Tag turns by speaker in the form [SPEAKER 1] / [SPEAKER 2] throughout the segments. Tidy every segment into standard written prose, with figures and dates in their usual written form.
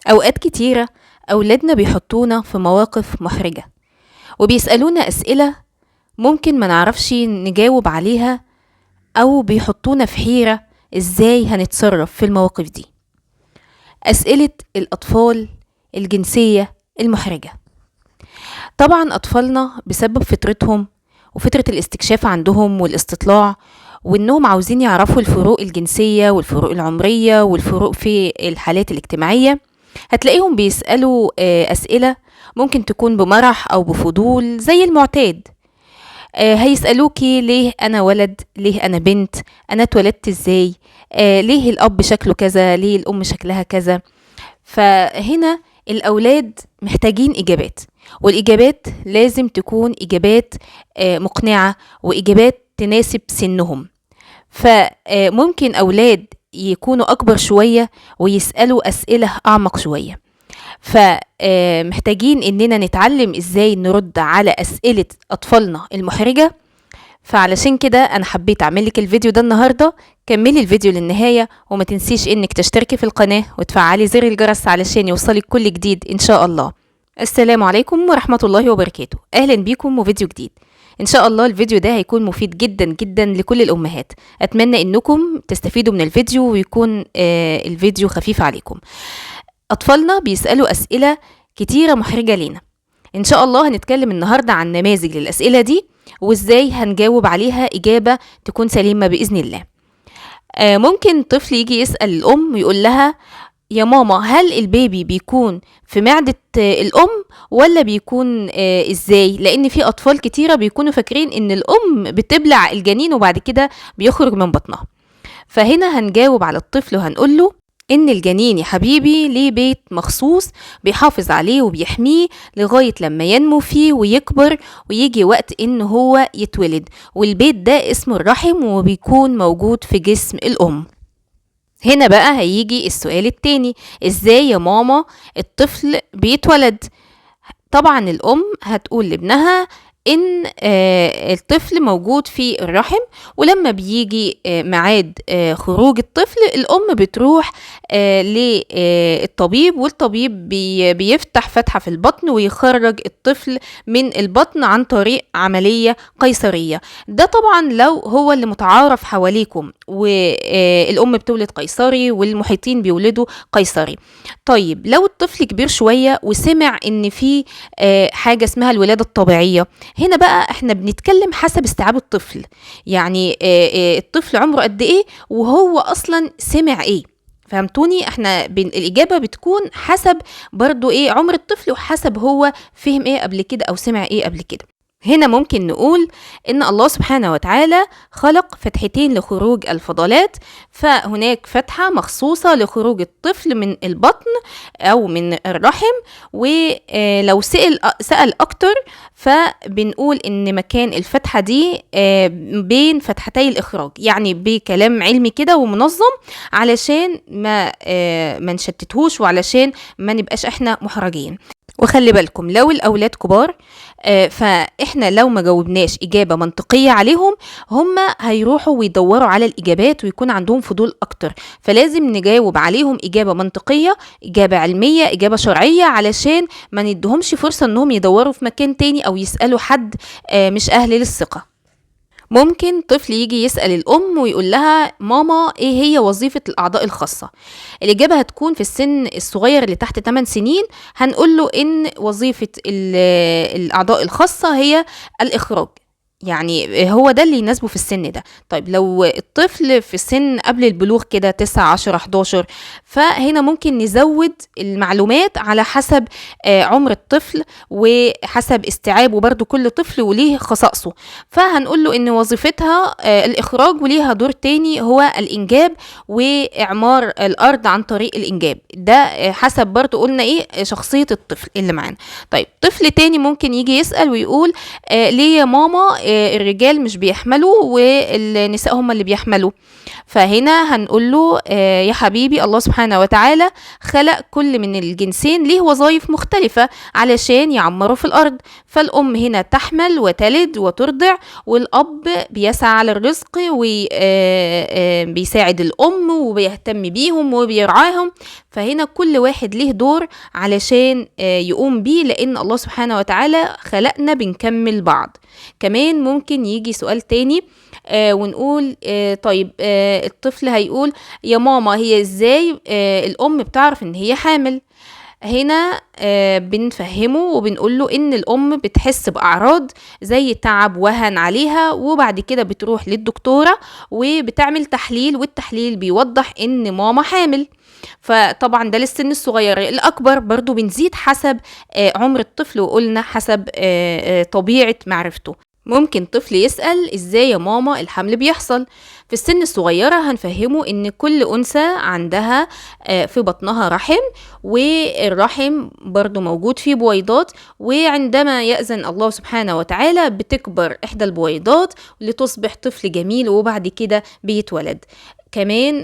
[SPEAKER 1] أوقات كتيرة أولادنا بيحطونا في مواقف محرجة وبيسألونا أسئلة ممكن ما نعرفش نجاوب عليها، أو بيحطونا في حيرة إزاي هنتصرف في المواقف دي. أسئلة الأطفال الجنسية المحرجة. طبعا أطفالنا بسبب فطرتهم وفطرة الاستكشاف عندهم والاستطلاع، وإنهم عاوزين يعرفوا الفروق الجنسية والفروق العمرية والفروق في الحالات الاجتماعية، هتلاقيهم بيسألوا أسئلة ممكن تكون بمرح أو بفضول زي المعتاد. هيسألوكي ليه أنا ولد، ليه أنا بنت، أنا اتولدت إزاي، ليه الأب شكله كذا، ليه الأم شكلها كذا. فهنا الأولاد محتاجين إجابات، والإجابات لازم تكون إجابات مقنعة وإجابات تناسب سنهم. فممكن أولاد يكونوا أكبر شوية ويسألوا أسئلة أعمق شوية، فمحتاجين إننا نتعلم إزاي نرد على أسئلة أطفالنا المحرجة. فعلشان كده أنا حبيت أعملك الفيديو ده النهاردة. كملي الفيديو للنهاية وما تنسيش إنك تشتركي في القناة وتفعلي زر الجرس علشان يوصلك كل جديد إن شاء الله. السلام عليكم ورحمة الله وبركاته. أهلا بيكم وفيديو جديد. إن شاء الله الفيديو ده هيكون مفيد جدا جدا لكل الأمهات. أتمنى إنكم تستفيدوا من الفيديو ويكون الفيديو خفيف عليكم. أطفالنا بيسألوا أسئلة كتيرة محرجة لينا. إن شاء الله هنتكلم النهاردة عن نماذج للأسئلة دي وإزاي هنجاوب عليها إجابة تكون سليمة بإذن الله. ممكن طفل يجي يسأل الأم ويقول لها يا ماما، هل البيبي بيكون في معدة الأم ولا بيكون إزاي؟ لأن في أطفال كتيرة بيكونوا فاكرين إن الأم بتبلع الجنين وبعد كده بيخرج من بطنها. فهنا هنجاوب على الطفل وهنقول له إن الجنين يا حبيبي ليه بيت مخصوص بيحافظ عليه وبيحميه لغاية لما ينمو فيه ويكبر ويجي وقت إن هو يتولد، والبيت ده اسمه الرحم وبيكون موجود في جسم الأم. هنا بقى هيجي السؤال التاني، إزاي يا ماما الطفل بيتولد؟ طبعا الأم هتقول لابنها إن الطفل موجود في الرحم، ولما بيجي ميعاد خروج الطفل الأم بتروح للطبيب، والطبيب بيفتح فتحة في البطن ويخرج الطفل من البطن عن طريق عملية قيصرية. ده طبعا لو هو اللي متعارف حواليكم والأم بتولد قيصري والمحيطين بيولدوا قيصري. طيب لو الطفل كبير شوية وسمع إن في حاجة اسمها الولادة الطبيعية، هنا بقى احنا بنتكلم حسب استيعاب الطفل. يعني الطفل عمره قد ايه وهو اصلا سمع ايه. فهمتوني؟ احنا الاجابة بتكون حسب برضو ايه عمر الطفل وحسب هو فهم ايه قبل كده او سمع ايه قبل كده. هنا ممكن نقول إن الله سبحانه وتعالى خلق فتحتين لخروج الفضلات، فهناك فتحة مخصوصة لخروج الطفل من البطن أو من الرحم. ولو سأل أكتر فبنقول إن مكان الفتحة دي بين فتحتي الإخراج، يعني بكلام علمي كده ومنظم علشان ما نشتتهوش وعلشان ما نبقاش احنا محرجين. وخلي بالكم لو الأولاد كبار فإحنا لو ما جاوبناش إجابة منطقية عليهم هم هيروحوا ويدوروا على الإجابات ويكون عندهم فضول أكتر، فلازم نجاوب عليهم إجابة منطقية، إجابة علمية، إجابة شرعية، علشان ما ندهمش فرصة أنهم يدوروا في مكان تاني أو يسألوا حد مش أهل للثقة. ممكن طفل يجي يسأل الأم ويقول لها ماما إيه هي وظيفة الأعضاء الخاصة؟ الإجابة هتكون في السن الصغير اللي تحت 8 سنين، هنقول له إن وظيفة الأعضاء الخاصة هي الإخراج، يعني هو ده اللي يناسبه في السن ده. طيب لو الطفل في السن قبل البلوغ كده 9 10 11، فهنا ممكن نزود المعلومات على حسب عمر الطفل وحسب استيعابه، برضو كل طفل وليه خصائصه. فهنقول له ان وظيفتها الاخراج وليها دور تاني هو الانجاب واعمار الارض عن طريق الانجاب، ده حسب برضو قلنا ايه شخصية الطفل اللي معانا. طيب طفل تاني ممكن يجي يسأل ويقول ليه يا ماما الرجال مش بيحملوا والنساء هم اللي بيحملوا. فهنا هنقول له يا حبيبي الله سبحانه وتعالى خلق كل من الجنسين ليه وظائف مختلفة علشان يعمروا في الأرض. فالأم هنا تحمل وتلد وترضع، والأب بيسعى على الرزق وبيساعد الأم وبيهتم بيهم وبيرعاهم. فهنا كل واحد ليه دور علشان يقوم بيه، لأن الله سبحانه وتعالى خلقنا بنكمل بعض. كمان ممكن يجي سؤال تاني ونقول طيب الطفل هيقول يا ماما هي ازاي الأم بتعرف ان هي حامل؟ هنا بنفهمه وبنقول له ان الام بتحس باعراض زي تعب وهن عليها، وبعد كده بتروح للدكتورة وبتعمل تحليل، والتحليل بيوضح ان ماما حامل. فطبعا ده للسن الصغير. الاكبر برضو بنزيد حسب عمر الطفل، وقلنا حسب طبيعة معرفته. ممكن طفل يسأل ازاي يا ماما الحمل بيحصل؟ في السن الصغيرة هنفهمه ان كل انثى عندها في بطنها رحم، والرحم برضو موجود فيه بويضات، وعندما يأذن الله سبحانه وتعالى بتكبر احدى البويضات لتصبح طفل جميل، وبعد كده بيتولد. كمان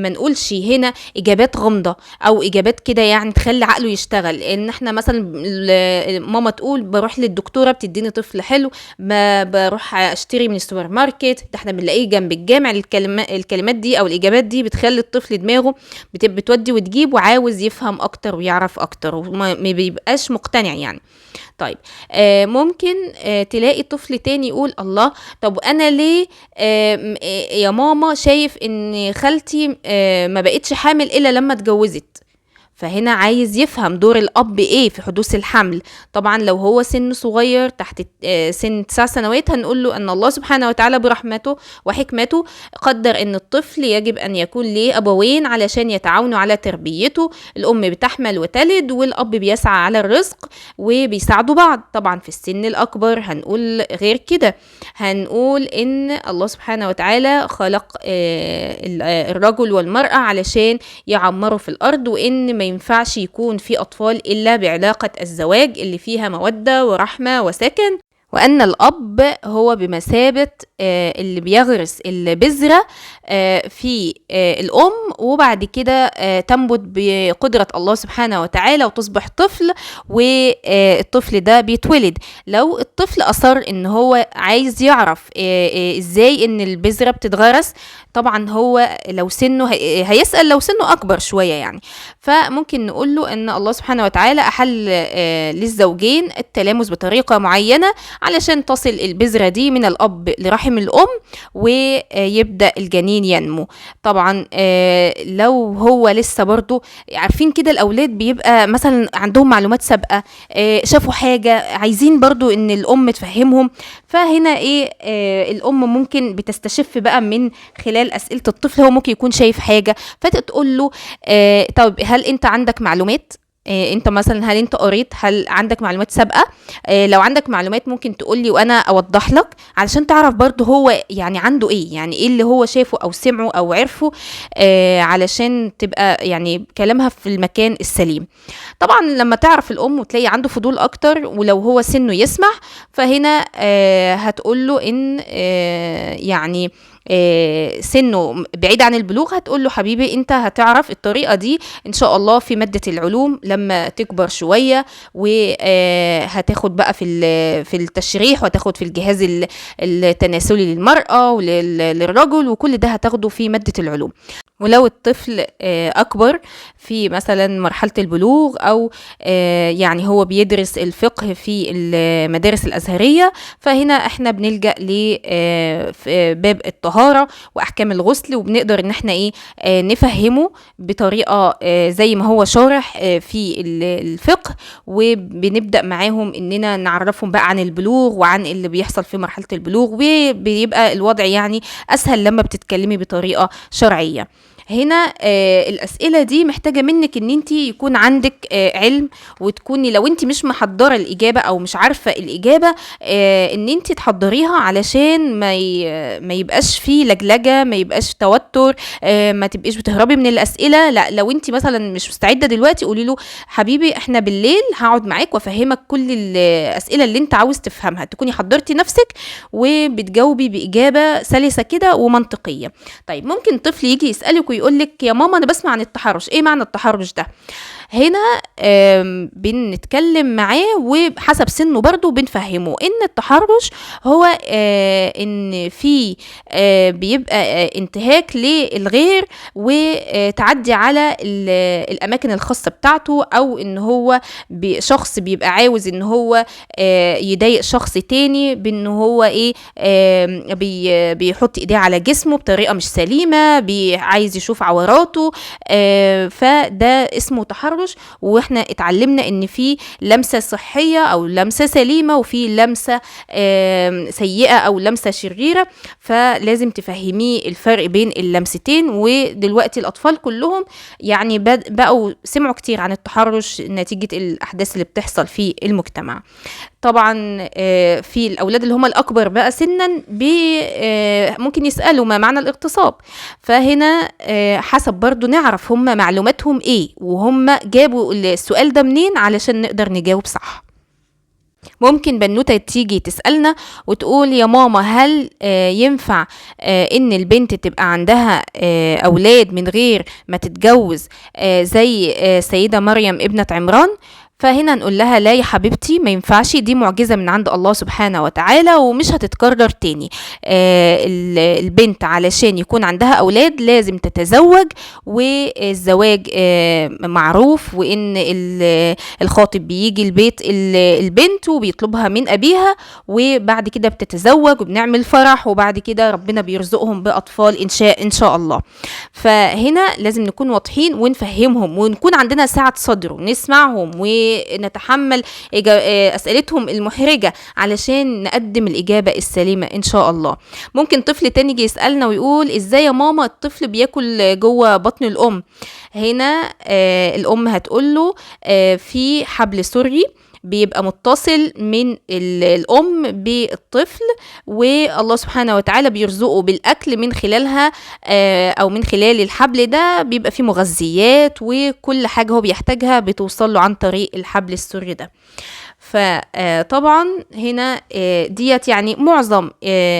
[SPEAKER 1] ما نقولش هنا اجابات غامضه او اجابات كده يعني تخلي عقله يشتغل، ان احنا مثلا ماما تقول بروح للدكتوره بتديني طفل حلو، ما بروح اشتري من السوبر ماركت، ده احنا بنلاقيه جنب الجامع. الكلمات دي او الاجابات دي بتخلي الطفل دماغه بتودي وتجيب، وعاوز يفهم اكتر ويعرف اكتر، وما بيبقاش مقتنع يعني. طيب ممكن تلاقي طفل تاني يقول الله طب انا ليه يا ماما شايف ان خالتي ما بقتش حامل الا لما اتجوزت؟ فهنا عايز يفهم دور الأب إيه في حدوث الحمل. طبعا لو هو سن صغير تحت سن 9 سنوات هنقول له أن الله سبحانه وتعالى برحمته وحكمته قدر أن الطفل يجب أن يكون ليه أبوين علشان يتعاونوا على تربيته. الأم بتحمل وتلد، والأب بيسعى على الرزق وبيساعدوا بعض. طبعا في السن الأكبر هنقول غير كده، هنقول أن الله سبحانه وتعالى خلق الرجل والمرأة علشان يعمروا في الأرض، وإن ما ينفعش يكون في أطفال إلا بعلاقة الزواج اللي فيها مودة ورحمة وسكن، وأن الأب هو بمثابة اللي بيغرس البذرة في الأم، وبعد كده تنبت بقدرة الله سبحانه وتعالى وتصبح طفل، والطفل ده بيتولد. لو الطفل أصر إن هو عايز يعرف إزاي إن البذرة بتتغرس، طبعا هو لو سنه هيسأل لو سنه أكبر شوية يعني، فممكن نقول له إن الله سبحانه وتعالى أحل للزوجين التلامس بطريقة معينة علشان تصل البذرة دي من الأب لرحم الأم ويبدأ الجنين ينمو. طبعا لو هو لسه برضو عارفين كده، الأولاد بيبقى مثلا عندهم معلومات سابقة، شافوا حاجة عايزين برضو إن الأم تفهمهم، فهنا الأم ممكن بتستشف بقى من خلال أسئلة الطفل، هو ممكن يكون شايف حاجة فتقول له طب هل أنت عندك معلومات؟ انت مثلا هل انت قريت؟ هل عندك معلومات سابقة؟ لو عندك معلومات ممكن تقولي وانا اوضح لك، علشان تعرف برضو هو يعني عنده ايه، يعني ايه اللي هو شافه او سمعه او عرفه، علشان تبقى يعني كلامها في المكان السليم. طبعا لما تعرف الام وتلاقي عنده فضول اكتر، ولو هو سنه يسمح، فهنا هتقول له ان يعني سنه بعيد عن البلوغ، هتقول له حبيبي انت هتعرف الطريقة دي ان شاء الله في مادة العلوم لما تكبر شوية، وهتاخد بقى في التشريح، وهتاخد في الجهاز التناسلي للمرأة وللرجل، وكل ده هتاخده في مادة العلوم. ولو الطفل أكبر في مثلا مرحلة البلوغ، أو يعني هو بيدرس الفقه في المدارس الأزهرية، فهنا احنا بنلجأ لباب الطهارة وأحكام الغسل، وبنقدر ان احنا نفهمه بطريقة زي ما هو شارح في الفقه، وبنبدأ معاهم اننا نعرفهم بقى عن البلوغ وعن اللي بيحصل في مرحلة البلوغ، وبيبقى الوضع يعني أسهل لما بتتكلمي بطريقة شرعية. هنا الأسئلة دي محتاجة منك ان انت يكون عندك علم، وتكوني لو انت مش محضرة الإجابة او مش عارفة الإجابة ان انت تحضريها علشان ما يبقاش فيه لجلجة، ما يبقاش توتر، ما تبقيش بتهربي من الأسئلة. لا، لو انت مثلا مش مستعدة دلوقتي قولي له حبيبي احنا بالليل هقعد معاك وافهمك كل الأسئلة اللي انت عاوز تفهمها، تكوني حضرتي نفسك وبتجاوبي بإجابة سلسة كده ومنطقية. طيب ممكن طفل يجي يسألك ويقول لك يا ماما انا بسمع عن التحرش، ايه معنى التحرش ده؟ هنا بنتكلم معاه وحسب سنه برضو بنفهمه ان التحرش هو ان في بيبقى انتهاك للغير وتعدي على الاماكن الخاصة بتاعته، او ان هو شخص بيبقى عاوز ان هو يضايق شخص تاني بان هو ايه بيحط ايديه على جسمه بطريقة مش سليمة، عايز يشوف عوراته، فده اسمه تحرش. واحنا اتعلمنا ان في لمسة صحية او لمسة سليمة، وفي لمسة سيئة او لمسة شريرة، فلازم تفهميه الفرق بين اللمستين. ودلوقتي الاطفال كلهم يعني بقوا سمعوا كتير عن التحرش نتيجة الاحداث اللي بتحصل في المجتمع. طبعا في الاولاد اللي هم الاكبر بقى سنا ممكن يسالوا ما معنى الاغتصاب، فهنا حسب برضو نعرف هم معلوماتهم ايه وهم جابوا السؤال ده منين علشان نقدر نجاوب صح. ممكن بنوتة تيجي تسألنا وتقول يا ماما هل ينفع ان البنت تبقى عندها اولاد من غير ما تتجوز زي سيدة مريم ابنة عمران؟ فهنا نقول لها لا يا حبيبتي، ما ينفعش، دي معجزة من عند الله سبحانه وتعالى ومش هتتكرر تاني. البنت علشان يكون عندها أولاد لازم تتزوج، والزواج معروف، وإن الخاطب بيجي البيت البنت وبيطلبها من أبيها، وبعد كده بتتزوج وبنعمل فرح، وبعد كده ربنا بيرزقهم بأطفال إن شاء الله. فهنا لازم نكون واضحين ونفهمهم ونكون عندنا سعة صدر ونسمعهم ونتحمل أسئلتهم المحرجة علشان نقدم الإجابة السليمة إن شاء الله. ممكن طفل تاني يجي يسألنا ويقول إزاي يا ماما الطفل بياكل جوه بطن الأم؟ هنا الأم هتقوله في حبل سري بيبقى متصل من الأم بالطفل، والله سبحانه وتعالى بيرزقه بالأكل من خلالها أو من خلال الحبل ده، بيبقى فيه مغذيات وكل حاجة هو بيحتاجها بتوصل له عن طريق الحبل السري ده. فطبعا هنا ديت يعني معظم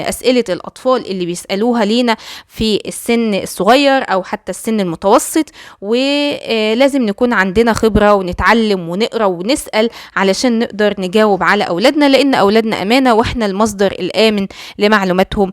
[SPEAKER 1] أسئلة الأطفال اللي بيسألوها لينا في السن الصغير أو حتى السن المتوسط، ولازم نكون عندنا خبرة ونتعلم ونقرأ ونسأل علشان نقدر نجاوب على أولادنا، لأن أولادنا أمانة وإحنا المصدر الآمن لمعلوماتهم.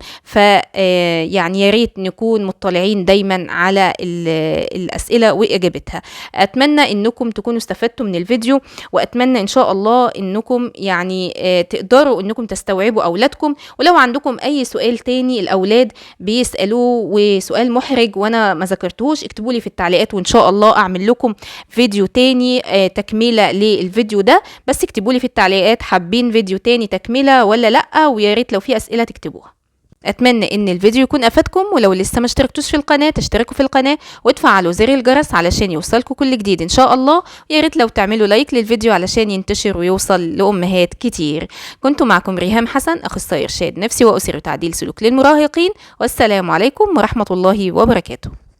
[SPEAKER 1] يعني ياريت نكون مطلعين دايما على الأسئلة وإجابتها. أتمنى أنكم تكونوا استفدتوا من الفيديو، وأتمنى إن شاء الله انكم يعني تقدروا انكم تستوعبوا اولادكم. ولو عندكم اي سؤال تاني الاولاد بيسألوه وسؤال محرج وانا ما ذكرتهوش، اكتبوا لي في التعليقات وان شاء الله اعمل لكم فيديو تاني تكملة للفيديو ده. بس اكتبوا لي في التعليقات حابين فيديو تاني تكملة ولا لا، ويا ريت لو في اسئلة تكتبوها. اتمنى ان الفيديو يكون افادكم، ولو لسه ما اشتركتوش في القناه تشتركوا في القناه وتفعلوا زر الجرس علشان يوصلكم كل جديد ان شاء الله. ويا ريت لو تعملوا لايك للفيديو علشان ينتشر ويوصل لامهات كتير. كنت معكم ريهام حسن، اخصائي ارشاد نفسي واسره تعديل سلوك للمراهقين، والسلام عليكم ورحمه الله وبركاته.